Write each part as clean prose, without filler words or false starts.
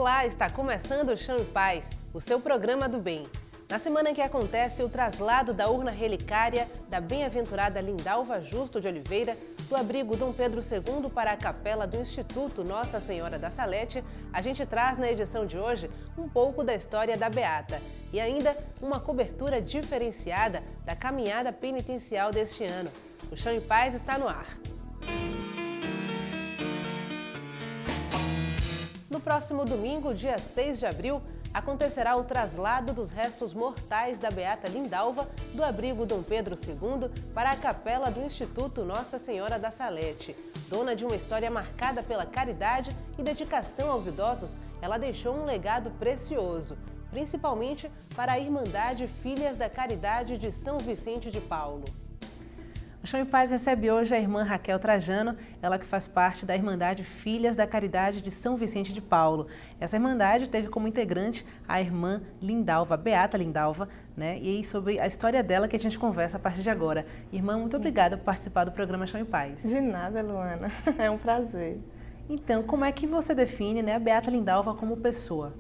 Olá, está começando o Chão em Paz, o seu programa do bem. Na semana em que acontece o traslado da urna relicária da bem-aventurada Lindalva Justo de Oliveira, do abrigo Dom Pedro II para a capela do Instituto Nossa Senhora da Salete, a gente traz na edição de hoje um pouco da história da Beata e ainda uma cobertura diferenciada da caminhada penitencial deste ano. O Chão em Paz está no ar. No próximo domingo, dia 6 de abril, acontecerá o traslado dos restos mortais da Beata Lindalva do abrigo Dom Pedro II para a capela do Instituto Nossa Senhora da Salete. Dona de uma história marcada pela caridade e dedicação aos idosos, ela deixou um legado precioso, principalmente para a Irmandade Filhas da Caridade de São Vicente de Paulo. O Chão em Paz recebe hoje a irmã Raquel Trajano, ela que faz parte da Irmandade Filhas da Caridade de São Vicente de Paulo. Essa Irmandade teve como integrante a irmã Lindalva, a Beata Lindalva, né? E sobre a história dela que a gente conversa a partir de agora. Irmã, muito obrigada por participar do programa Chão em Paz. De nada, Luana. É um prazer. Então, como é que você define, né, a Beata Lindalva como pessoa?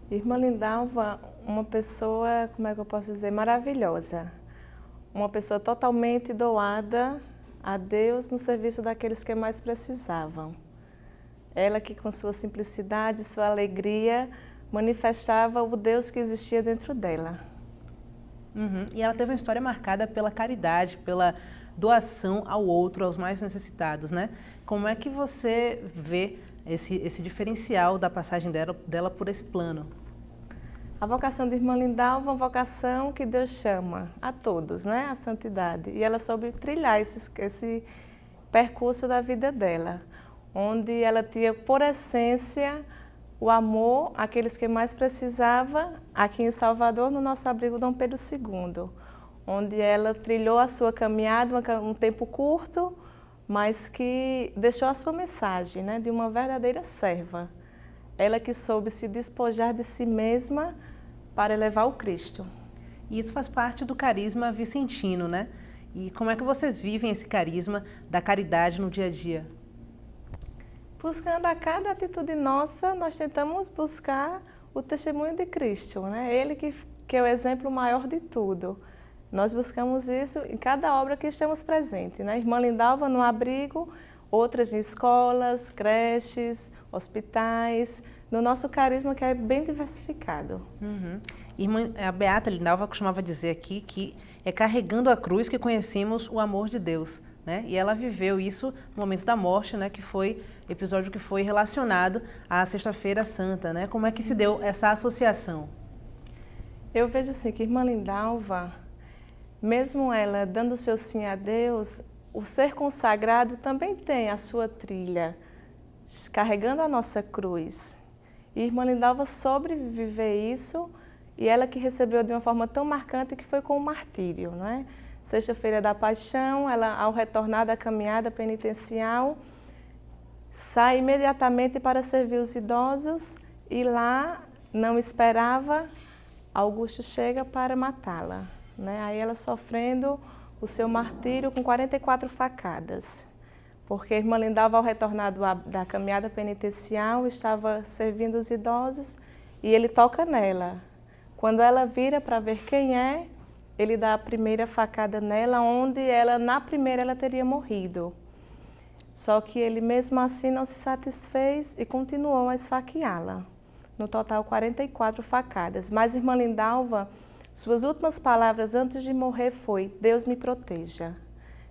Irmã Lindalva, uma pessoa, como é que eu posso dizer, maravilhosa. Uma pessoa totalmente doada a Deus no serviço daqueles que mais precisavam. Ela que com sua simplicidade, sua alegria, manifestava o Deus que existia dentro dela. E ela teve uma história marcada pela caridade, pela doação ao outro, aos mais necessitados, né? Como é que você vê esse diferencial da passagem dela por esse plano? A vocação de Irmã Lindalva é uma vocação que Deus chama a todos, né? A santidade. E ela soube trilhar esse percurso da vida dela, onde ela tinha por essência o amor àqueles que mais precisavam, aqui em Salvador, no nosso abrigo Dom Pedro II, onde ela trilhou a sua caminhada, um tempo curto, mas que deixou a sua mensagem, né? De uma verdadeira serva. Ela que soube se despojar de si mesma para elevar o Cristo. E isso faz parte do carisma vicentino, né? E como é que vocês vivem esse carisma da caridade no dia a dia? Buscando a cada atitude nossa, nós tentamos buscar o testemunho de Cristo, né? Ele que é o exemplo maior de tudo. Nós buscamos isso em cada obra que estamos presentes, né? Irmã Lindalva no abrigo, outras em escolas, creches, hospitais, no nosso carisma que é bem diversificado. Irmã, a Beata Lindalva costumava dizer aqui que é carregando a cruz que conhecemos o amor de Deus, né? E ela viveu isso no momento da morte, né? Que foi episódio que foi relacionado à Sexta-feira Santa, né? Como é que se deu essa associação? Eu vejo assim que Irmã Lindalva, mesmo ela dando o seu sim a Deus, o ser consagrado também tem a sua trilha, carregando a nossa cruz. E Irmã Lindalva soube viver isso, e ela que recebeu de uma forma tão marcante que foi com o martírio, não é? Sexta-feira da Paixão, ela ao retornar da caminhada penitencial, sai imediatamente para servir os idosos e lá não esperava, Augusto chega para matá-la, né? Aí ela sofrendo o seu martírio com 44 facadas. Porque a Irmã Lindalva, ao retornar da caminhada penitencial, estava servindo os idosos e ele toca nela. Quando ela vira para ver quem é, ele dá a primeira facada nela, onde na primeira ela teria morrido. Só que ele mesmo assim não se satisfez e continuou a esfaqueá-la. No total, 44 facadas. Mas Irmã Lindalva, suas últimas palavras antes de morrer foi: Deus me proteja.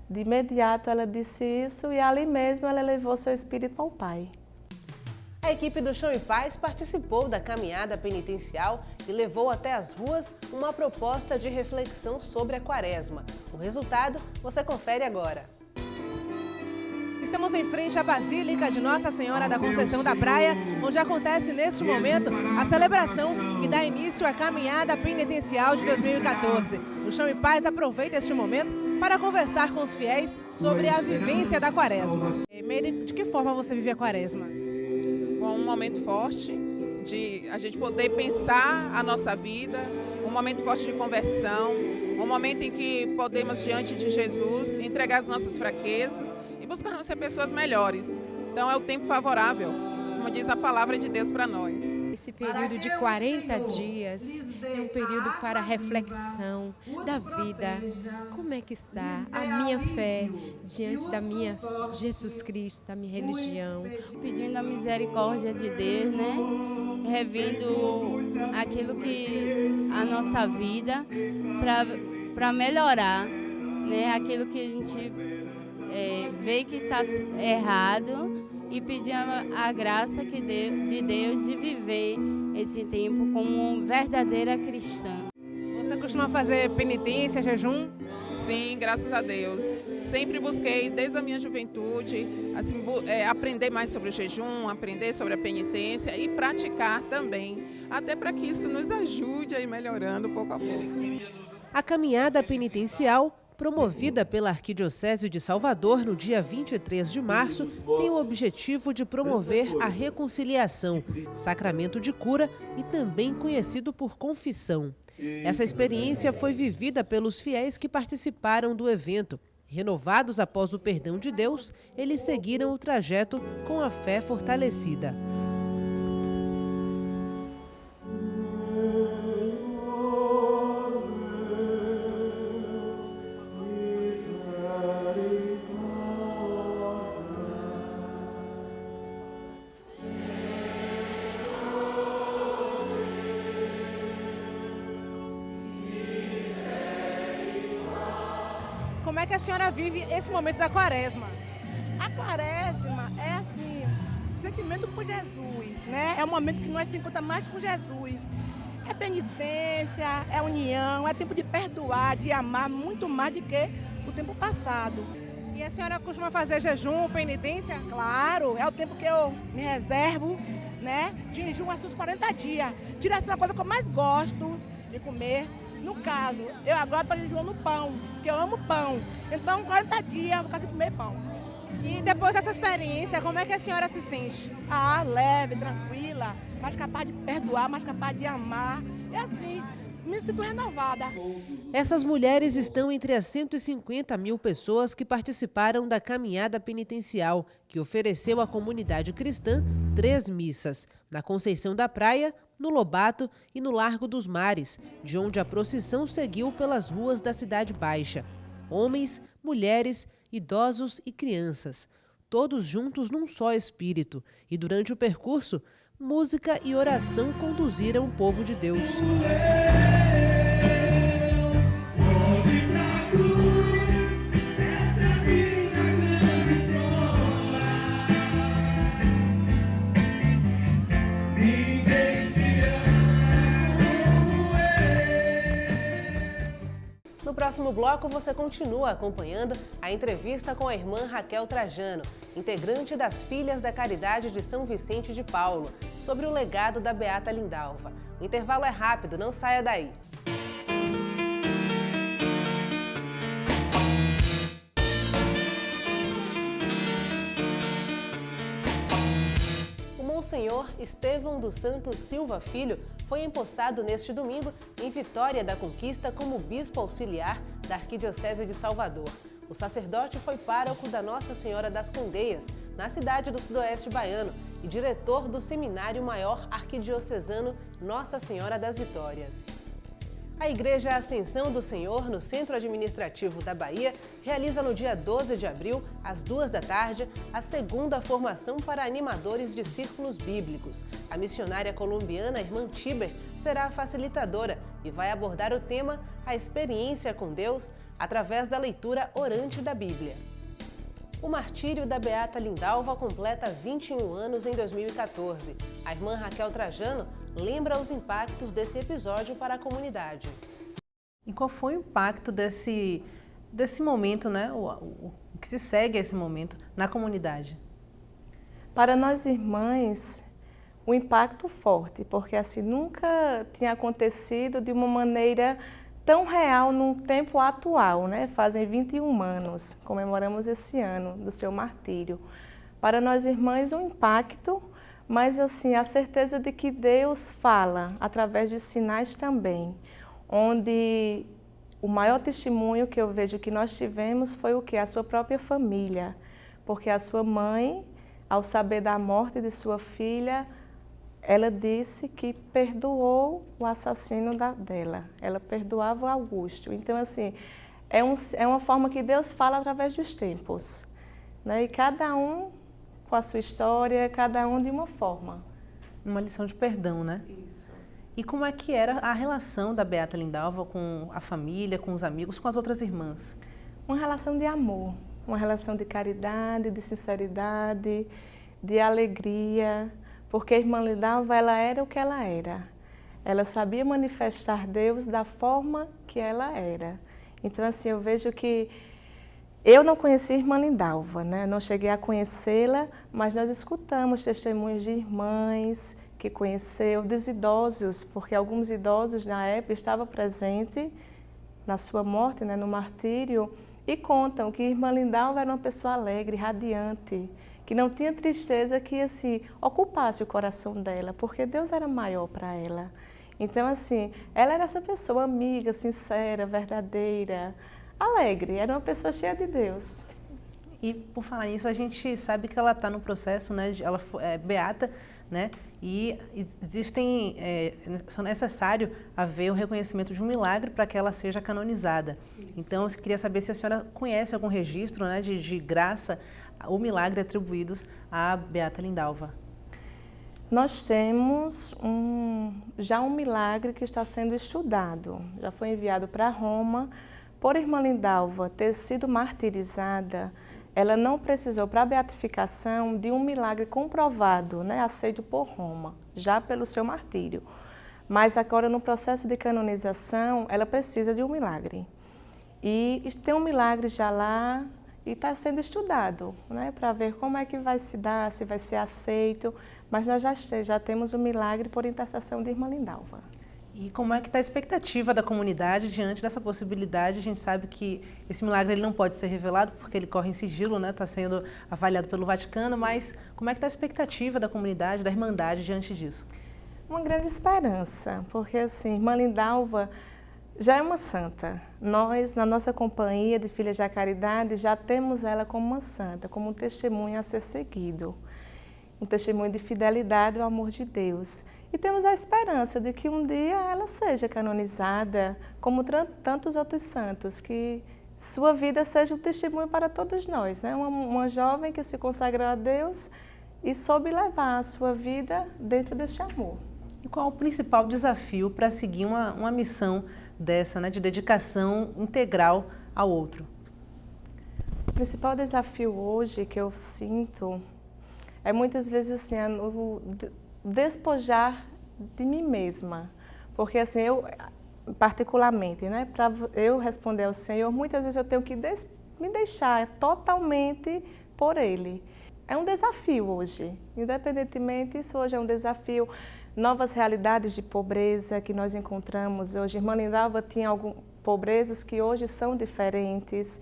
De imediato ela disse isso e ali mesmo ela levou seu espírito ao Pai. A equipe do Chão em Paz participou da caminhada penitencial e levou até as ruas uma proposta de reflexão sobre a Quaresma. O resultado você confere agora. Estamos em frente à Basílica de Nossa Senhora da Conceição da Praia, onde acontece neste momento a celebração que dá início à caminhada penitencial de 2014. O Chão em Paz aproveita este momento para conversar com os fiéis sobre a vivência da Quaresma. Meire, de que forma você vive a Quaresma? Com um momento forte de a gente poder pensar a nossa vida, um momento forte de conversão, um momento em que podemos, diante de Jesus, entregar as nossas fraquezas e buscar ser pessoas melhores. Então é o tempo favorável. como diz a palavra de Deus para nós. Esse período de 40 dias é um período para reflexão da vida. Como é que está a minha fé diante da minha Jesus Cristo, da minha religião? Pedindo a misericórdia de Deus, né? Revendo aquilo que a nossa vida para melhorar, né? Aquilo que a gente vê que está errado e pedir a graça de Deus de viver esse tempo como verdadeira cristã. Você costuma fazer penitência, jejum? Sim, graças a Deus. Sempre busquei, desde a minha juventude, assim, aprender mais sobre o jejum, aprender sobre a penitência e praticar também, até para que isso nos ajude a ir melhorando pouco a pouco. A caminhada penitencial, promovida pela Arquidiocese de Salvador no dia 23 de março, tem o objetivo de promover a reconciliação, sacramento de cura e também conhecido por confissão. Essa experiência foi vivida pelos fiéis que participaram do evento. Renovados após o perdão de Deus, eles seguiram o trajeto com a fé fortalecida. Como é que a senhora vive esse momento da quaresma? A quaresma é assim, sentimento por Jesus, né? É um momento que nós se encontramos mais com Jesus. É penitência, é união, é tempo de perdoar, de amar muito mais do que o tempo passado. E a senhora costuma fazer jejum, penitência? Claro, é o tempo que eu me reservo, né? De jejum os 40 dias. Tira essa coisa que eu mais gosto de comer. No caso, eu agora estou jejuando no pão, porque eu amo pão. Então, 40 dias eu vou ficar sem comer pão. E depois dessa experiência, como é que a senhora se sente? Leve, tranquila, mais capaz de perdoar, mais capaz de amar. É assim, me sinto renovada. Essas mulheres estão entre as 150 mil pessoas que participaram da caminhada penitencial, que ofereceu à comunidade cristã 3 missas, na Conceição da Praia, no Lobato e no Largo dos Mares, de onde a procissão seguiu pelas ruas da Cidade Baixa. Homens, mulheres, idosos e crianças, todos juntos num só espírito. E durante o percurso, música e oração conduziram o povo de Deus. No próximo bloco, você continua acompanhando a entrevista com a irmã Raquel Trajano, integrante das Filhas da Caridade de São Vicente de Paulo, sobre o legado da Beata Lindalva. O intervalo é rápido, não saia daí. O Monsenhor Estevão dos Santos Silva Filho foi empossado neste domingo em Vitória da Conquista como bispo auxiliar da Arquidiocese de Salvador. O sacerdote foi pároco da Nossa Senhora das Candeias, na cidade do Sudoeste Baiano, e diretor do Seminário Maior Arquidiocesano Nossa Senhora das Vitórias. A Igreja Ascensão do Senhor, no Centro Administrativo da Bahia, realiza no dia 12 de abril, às 14h, a segunda formação para animadores de círculos bíblicos. A missionária colombiana Irmã Tiber será a facilitadora e vai abordar o tema A Experiência com Deus através da leitura orante da Bíblia. O martírio da Beata Lindalva completa 21 anos em 2014. A irmã Raquel Trajano lembra os impactos desse episódio para a comunidade. E qual foi o impacto desse momento, né? O que se segue a esse momento na comunidade? Para nós irmãs, o impacto forte, porque assim nunca tinha acontecido de uma maneira tão real no tempo atual, né? Fazem 21 anos, comemoramos esse ano do seu martírio. Para nós irmãs, um impacto, mas assim, a certeza de que Deus fala através de sinais também, onde o maior testemunho que eu vejo que nós tivemos foi o que? A sua própria família, porque a sua mãe, ao saber da morte de sua filha, ela disse que perdoou o assassino dela. Ela perdoava o Augusto. Então, assim, é uma forma que Deus fala através dos tempos, né? E cada um com a sua história, cada um de uma forma. Uma lição de perdão, né? Isso. E como é que era a relação da Beata Lindalva com a família, com os amigos, com as outras irmãs? Uma relação de amor, uma relação de caridade, de sinceridade, de alegria, porque a irmã Lindalva, ela era o que ela era. Ela sabia manifestar Deus da forma que ela era. Então, assim, eu vejo que eu não conheci a irmã Lindalva, né? Não cheguei a conhecê-la, mas nós escutamos testemunhos de irmãs que conheceu, dos idosos, porque alguns idosos na época estavam presentes na sua morte, né, no martírio, e contam que a irmã Lindalva era uma pessoa alegre, radiante, que não tinha tristeza que assim, ocupasse o coração dela, porque Deus era maior para ela. Então, assim, ela era essa pessoa amiga, sincera, verdadeira, alegre, era uma pessoa cheia de Deus. E, por falar nisso, a gente sabe que ela está no processo, né, ela é beata, né, e é necessário haver o reconhecimento de um milagre para que ela seja canonizada. Isso. Então, eu queria saber se a senhora conhece algum registro, né, de graça ou milagre atribuídos à Beata Lindalva. Nós temos já um milagre que está sendo estudado, já foi enviado para Roma. Por irmã Lindalva ter sido martirizada, ela não precisou para a beatificação de um milagre comprovado, né, aceito por Roma, já pelo seu martírio. Mas agora no processo de canonização, ela precisa de um milagre. E tem um milagre já lá e está sendo estudado, né, para ver como é que vai se dar, se vai ser aceito. Mas nós já temos o milagre por intercessão de irmã Lindalva. E como é que está a expectativa da comunidade diante dessa possibilidade? A gente sabe que esse milagre ele não pode ser revelado porque ele corre em sigilo, né? Está sendo avaliado pelo Vaticano, mas como é que está a expectativa da comunidade, da Irmandade diante disso? Uma grande esperança, porque assim, irmã Lindalva já é uma santa. Nós, na nossa companhia de Filhas da Caridade, já temos ela como uma santa, como um testemunho a ser seguido. Um testemunho de fidelidade ao amor de Deus. E temos a esperança de que um dia ela seja canonizada, como tantos outros santos, que sua vida seja um testemunho para todos nós, né? Uma jovem que se consagrou a Deus e soube levar a sua vida dentro deste amor. E qual o principal desafio para seguir uma missão dessa, né, de dedicação integral ao outro? O principal desafio hoje que eu sinto é muitas vezes assim, despojar de mim mesma, porque assim, eu particularmente, né, para eu responder ao Senhor, muitas vezes eu tenho que me deixar totalmente por Ele. É um desafio hoje, independentemente, isso hoje é um desafio, novas realidades de pobreza que nós encontramos hoje. Irmã Lindalva tinha algumas pobrezas que hoje são diferentes,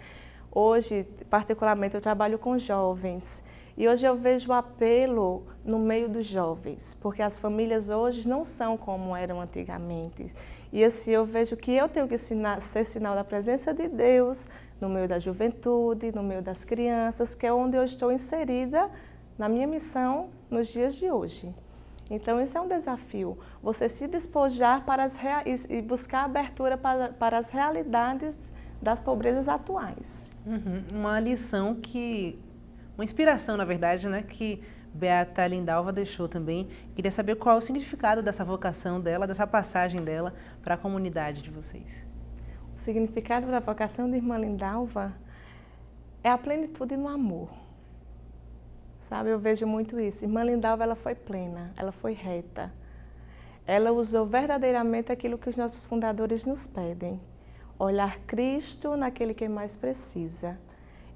hoje, particularmente, eu trabalho com jovens, e hoje eu vejo o apelo no meio dos jovens, porque as famílias hoje não são como eram antigamente. E assim eu vejo que eu tenho que ser sinal da presença de Deus no meio da juventude, no meio das crianças, que é onde eu estou inserida na minha missão nos dias de hoje. Então isso é um desafio, você se despojar e buscar abertura para as realidades das pobrezas atuais. Uma lição uma inspiração, na verdade, né, que Beata Lindalva deixou também. Queria saber qual é o significado dessa vocação dela, dessa passagem dela para a comunidade de vocês. O significado da vocação de irmã Lindalva é a plenitude no amor. Sabe, eu vejo muito isso. Irmã Lindalva, ela foi plena, ela foi reta. Ela usou verdadeiramente aquilo que os nossos fundadores nos pedem. Olhar Cristo naquele que mais precisa.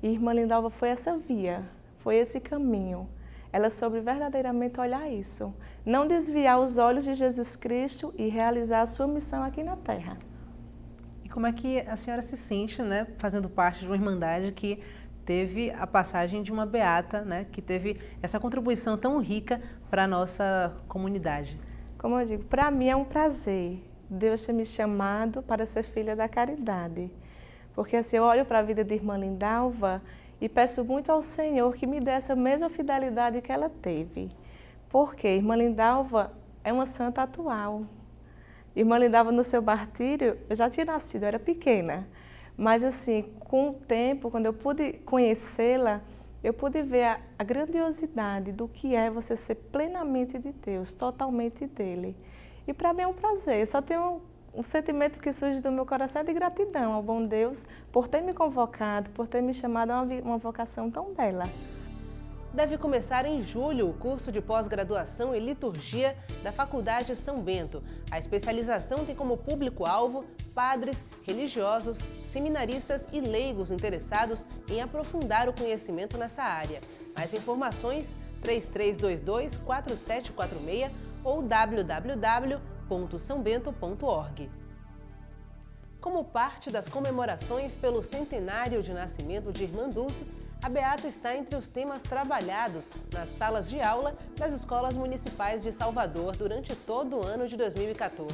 E irmã Lindalva foi essa via, foi esse caminho. Ela soube verdadeiramente olhar isso. Não desviar os olhos de Jesus Cristo e realizar a sua missão aqui na Terra. E como é que a senhora se sente, né, fazendo parte de uma irmandade que teve a passagem de uma beata, né, que teve essa contribuição tão rica para a nossa comunidade? Como eu digo, para mim é um prazer Deus ter me chamado para ser filha da caridade. Porque assim, eu olho para a vida de irmã Lindalva E peço muito ao Senhor que me dê essa mesma fidelidade que ela teve. Porque Irmã Lindalva é uma santa atual. Irmã Lindalva, no seu martírio, eu já tinha nascido, eu era pequena. Mas assim, com o tempo, quando eu pude conhecê-la, eu pude ver a grandiosidade do que é você ser plenamente de Deus, totalmente dele. E para mim é um prazer, eu só tenho um sentimento que surge do meu coração de gratidão ao bom Deus por ter me convocado, por ter me chamado a uma vocação tão bela. Deve começar em julho o curso de pós-graduação em liturgia da Faculdade São Bento. A especialização tem como público-alvo padres, religiosos, seminaristas e leigos interessados em aprofundar o conhecimento nessa área. Mais informações 3322-4746 ou www.sambento.org. Como parte das comemorações pelo centenário de nascimento de Irmã Dulce, a Beata está entre os temas trabalhados nas salas de aula das escolas municipais de Salvador durante todo o ano de 2014.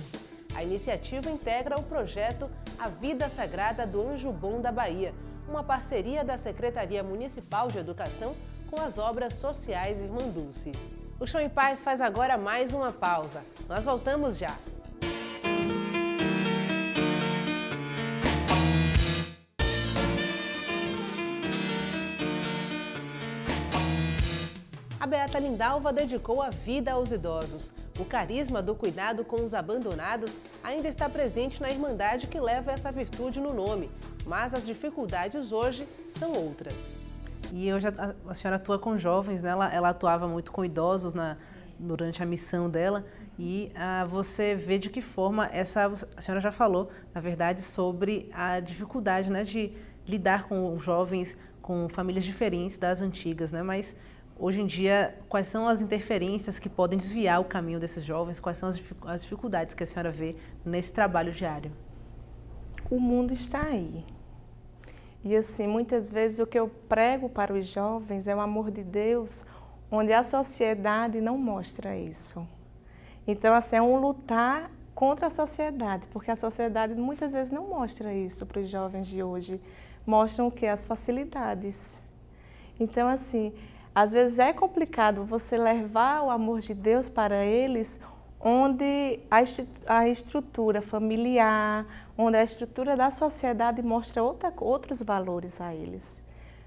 A iniciativa integra o projeto A Vida Sagrada do Anjo Bom da Bahia, uma parceria da Secretaria Municipal de Educação com as obras sociais Irmã Dulce. O Chão em Paz faz agora mais uma pausa. Nós voltamos já. A Beata Lindalva dedicou a vida aos idosos. O carisma do cuidado com os abandonados ainda está presente na Irmandade que leva essa virtude no nome, mas as dificuldades hoje são outras. E hoje a senhora atua com jovens, né? Ela atuava muito com idosos durante a missão dela. E você vê de que forma a senhora já falou, na verdade, sobre a dificuldade, né, de lidar com jovens, com famílias diferentes das antigas, né? Mas hoje em dia, quais são as interferências que podem desviar o caminho desses jovens? Quais são as dificuldades que a senhora vê nesse trabalho diário? O mundo está aí. E assim, muitas vezes o que eu prego para os jovens é o amor de Deus, onde a sociedade não mostra isso. Então, assim, é um lutar contra a sociedade, porque a sociedade muitas vezes não mostra isso para os jovens de hoje. Mostram o quê? As facilidades. Então, assim, às vezes é complicado você levar o amor de Deus para eles, onde a estrutura familiar, onde a estrutura da sociedade mostra outros valores a eles.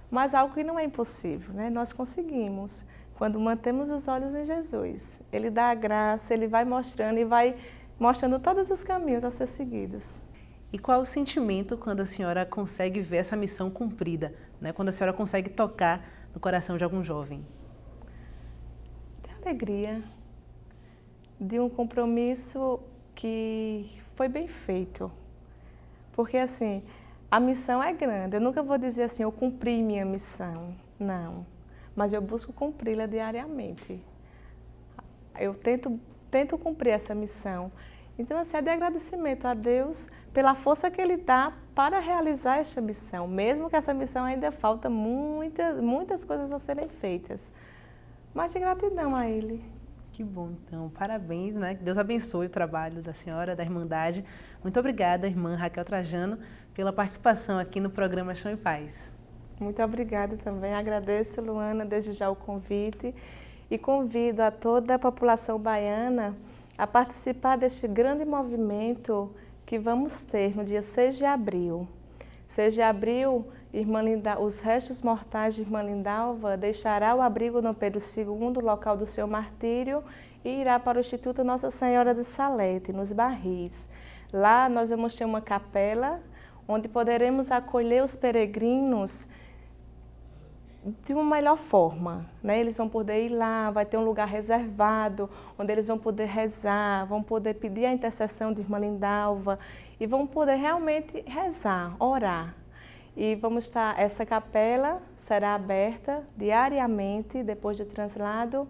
Mas algo que não é impossível, né? Nós conseguimos, quando mantemos os olhos em Jesus. Ele dá a graça, ele vai mostrando e vai mostrando todos os caminhos a ser seguidos. E qual é o sentimento quando a senhora consegue ver essa missão cumprida, né? Quando a senhora consegue tocar no coração de algum jovem? De alegria, de um compromisso que foi bem feito. Porque assim, a missão é grande. Eu nunca vou dizer assim, eu cumpri minha missão. Não. Mas eu busco cumpri-la diariamente. Eu tento cumprir essa missão. Então, assim, é de agradecimento a Deus pela força que Ele dá para realizar esta missão, mesmo que essa missão ainda falta muitas coisas a serem feitas. Mas de gratidão a Ele. Que bom, então. Parabéns, né? Que Deus abençoe o trabalho da senhora, da Irmandade. Muito obrigada, irmã Raquel Trajano, pela participação aqui no programa Chão em Paz. Muito obrigada também. Agradeço, Luana, desde já o convite e convido a toda a população baiana a participar deste grande movimento que vamos ter no dia 6 de abril. 6 de abril, os restos mortais de Irmã Lindalva deixará o abrigo Dom Pedro II, local do seu martírio, e irá para o Instituto Nossa Senhora de Salete, nos Barris. Lá nós vamos ter uma capela, onde poderemos acolher os peregrinos de uma melhor forma, né? Eles vão poder ir lá, vai ter um lugar reservado, onde eles vão poder rezar, vão poder pedir a intercessão de Irmã Lindalva e vão poder realmente rezar, orar. E essa capela será aberta diariamente, depois do translado,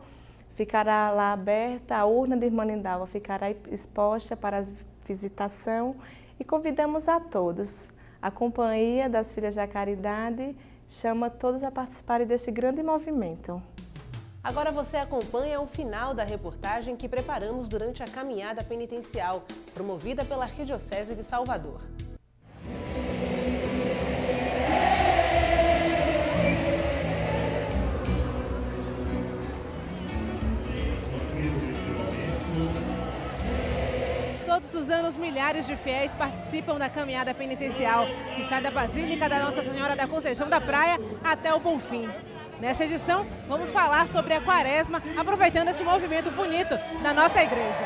ficará lá aberta, a urna de Irmã Lindalva ficará exposta para a visitação e convidamos a todos. A Companhia das Filhas da Caridade chama todos a participarem deste grande movimento. Agora você acompanha o final da reportagem que preparamos durante a caminhada penitencial, promovida pela Arquidiocese de Salvador. Todos os anos, milhares de fiéis participam da caminhada penitencial, que sai da Basílica da Nossa Senhora da Conceição da Praia até o Bonfim. Nesta edição, vamos falar sobre a Quaresma, aproveitando esse movimento bonito na nossa igreja.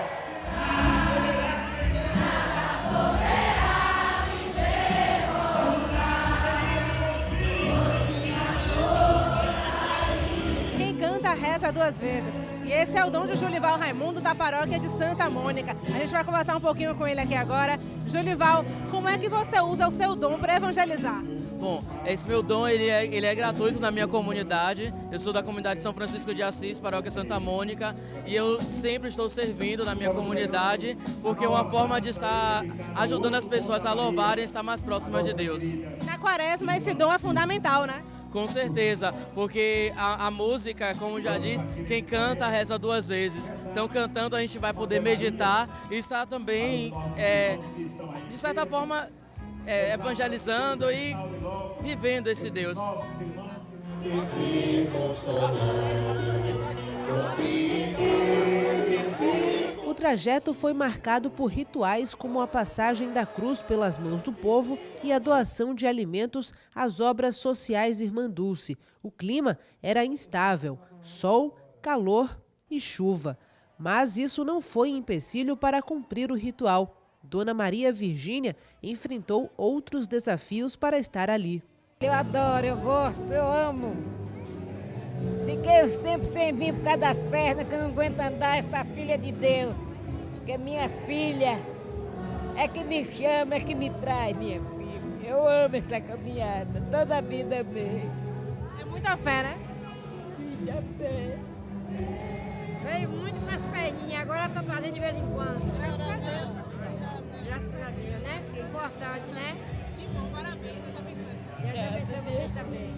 Quem canta, reza duas vezes. E esse é o dom de Julival Raimundo, da paróquia de Santa Mônica. A gente vai conversar um pouquinho com ele aqui agora. Julival, como é que você usa o seu dom para evangelizar? Bom, esse meu dom ele é gratuito na minha comunidade. Eu sou da comunidade São Francisco de Assis, paróquia Santa Mônica, e eu sempre estou servindo na minha comunidade, porque é uma forma de estar ajudando as pessoas a louvarem e estar mais próximas de Deus. Na Quaresma esse dom é fundamental, né? Com certeza, porque a música, como já disse, quem canta reza duas vezes. Então, cantando a gente vai poder meditar e estar também, de certa forma, evangelizando e vivendo esse Deus. O trajeto foi marcado por rituais como a passagem da cruz pelas mãos do povo e a doação de alimentos às obras sociais Irmã Dulce. O clima era instável, sol, calor e chuva. Mas isso não foi empecilho para cumprir o ritual. Dona Maria Virgínia enfrentou outros desafios para estar ali. Eu adoro, eu gosto, eu amo. Fiquei uns tempos sem vir por causa das pernas, que eu não aguento andar, essa filha de Deus. Que minha filha é que me chama, é que me traz, minha filha. Eu amo essa caminhada, toda a vida mesmo. É muita fé, né? Muita fé. Veio muito com as perninhas, agora estou fazendo de vez em quando. Graças a Deus. Graças a Deus, né? É importante, né? Que bom, parabéns, Deus abençoe. Deus abençoe vocês também.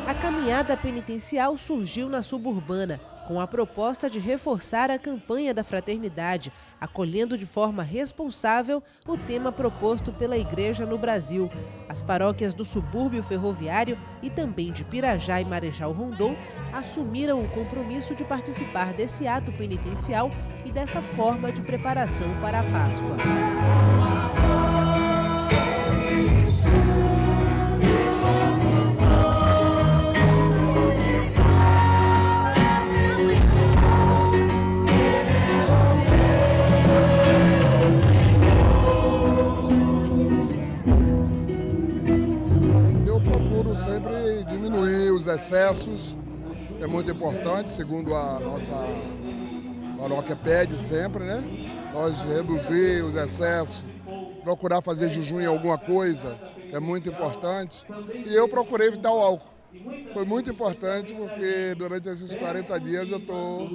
A caminhada penitencial surgiu na suburbana, com a proposta de reforçar a campanha da fraternidade, acolhendo de forma responsável o tema proposto pela Igreja no Brasil. As paróquias do subúrbio ferroviário e também de Pirajá e Marechal Rondon assumiram o compromisso de participar desse ato penitencial e dessa forma de preparação para a Páscoa. Sempre diminuir os excessos, é muito importante, segundo a nossa paróquia pede sempre, né? Nós reduzir os excessos, procurar fazer jejum em alguma coisa, é muito importante. E eu procurei evitar o álcool. Foi muito importante porque durante esses 40 dias eu estou...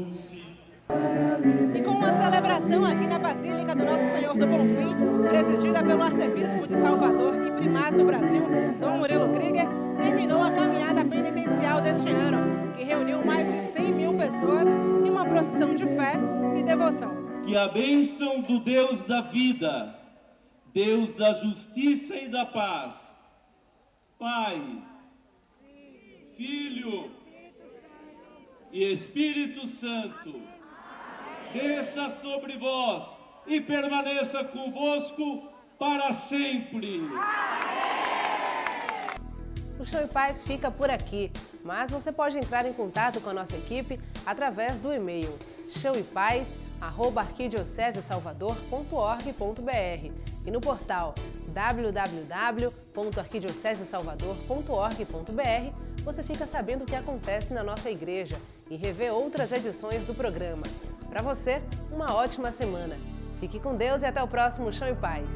E com uma celebração aqui na Basílica do Nosso Senhor do Bonfim, presidida pelo arcebispo de Salvador e primaz do Brasil, Dom Murilo Krieger, terminou a caminhada penitencial deste ano, que reuniu mais de 100 mil pessoas em uma procissão de fé e devoção. Que a bênção do Deus da vida, Deus da justiça e da paz, Pai, Filho e Espírito Santo, desça sobre vós e permaneça convosco para sempre. O Chão e Paz fica por aqui, mas você pode entrar em contato com a nossa equipe através do e-mail chãoepaz@arquidiocesesalvador.org.br e no portal www.arquidiocesesalvador.org.br você fica sabendo o que acontece na nossa igreja e revê outras edições do programa. Para você, uma ótima semana. Fique com Deus e até o próximo Chão e Paz.